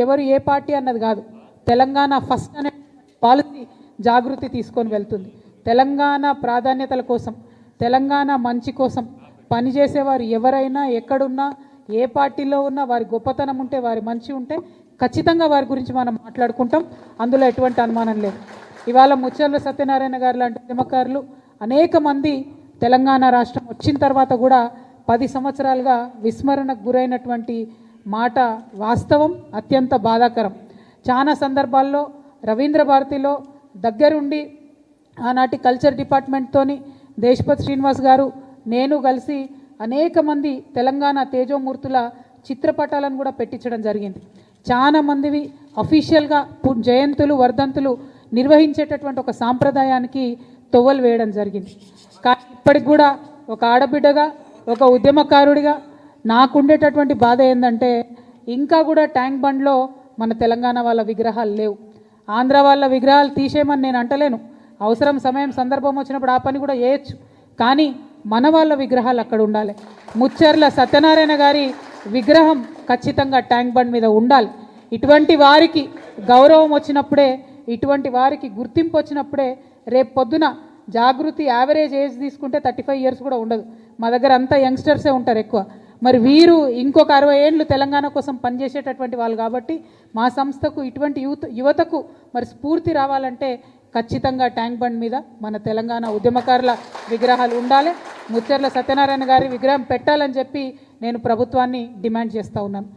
ఎవరు ఏ పార్టీ అన్నది కాదు, తెలంగాణ ఫస్ట్ అనే పాలసీ జాగృతి తీసుకొని వెళ్తుంది. తెలంగాణ ప్రాధాన్యతల కోసం, తెలంగాణ మంచి కోసం పనిచేసేవారు ఎవరైనా ఎక్కడున్నా ఏ పార్టీలో ఉన్నా వారి గొప్పతనం ఉంటే, వారి మంచి ఉంటే ఖచ్చితంగా వారి గురించి మనం మాట్లాడుకుంటాం. అందులో ఎటువంటి అనుమానం లేదు. ఇవాళ ముత్యాల సత్యనారాయణ గారు లాంటి ఉద్యమకారులు అనేక మంది తెలంగాణ రాష్ట్రం వచ్చిన తర్వాత కూడా 10 సంవత్సరాలుగా విస్మరణకు గురైనటువంటి మాట వాస్తవం, అత్యంత బాధాకరం. చాలా సందర్భాల్లో రవీంద్ర భారతిలో దగ్గరుండి ఆనాటి కల్చర్ డిపార్ట్మెంట్తోని దేశపతి శ్రీనివాస్ గారు నేను కలిసి అనేక మంది తెలంగాణ తేజోమూర్తుల చిత్రపటాలను కూడా పెట్టించడం జరిగింది. చాలా మందివి అఫీషియల్గా జయంతులు వర్ధంతులు నిర్వహించేటటువంటి ఒక సాంప్రదాయానికి తొవ్వలు వేయడం జరిగింది. కానీ ఇప్పటికి కూడా ఒక ఆడబిడ్డగా, ఒక ఉద్యమకారుడిగా నాకుండేటటువంటి బాధ ఏంటంటే ఇంకా కూడా ట్యాంక్ బండ్లో మన తెలంగాణ వాళ్ళ విగ్రహాలు లేవు. ఆంధ్ర వాళ్ళ విగ్రహాలు తీసేయమని నేను అంటలేను, అవసరం సమయం సందర్భం వచ్చినప్పుడు ఆ పని కూడా చేయొచ్చు. కానీ మన వాళ్ళ విగ్రహాలు అక్కడ ఉండాలి. ముచ్చర్ల సత్యనారాయణ గారి విగ్రహం ఖచ్చితంగా ట్యాంక్ బండ్ మీద ఉండాలి. ఇటువంటి వారికి గౌరవం వచ్చినప్పుడే, ఇటువంటి వారికి గుర్తింపు వచ్చినప్పుడే రేపు పొద్దున జాగృతి యావరేజ్ ఏజ్ తీసుకుంటే 35 ఇయర్స్ కూడా ఉండదు. మా దగ్గర అంతా యంగ్స్టర్సే ఉంటారు ఎక్కువ. మరి వీరు ఇంకొక 60 ఏళ్ళు తెలంగాణ కోసం పనిచేసేటటువంటి వాళ్ళు కాబట్టి మా సంస్థకు ఇటువంటి యువతకు మరి స్ఫూర్తి రావాలంటే ఖచ్చితంగా ట్యాంక్ బండ్ మీద మన తెలంగాణ ఉద్యమకారుల విగ్రహాలు ఉండాలి. ముచ్చర్ల సత్యనారాయణ గారి విగ్రహం పెట్టాలని చెప్పి నేను ప్రభుత్వాన్ని డిమాండ్ చేస్తూ ఉన్నాను.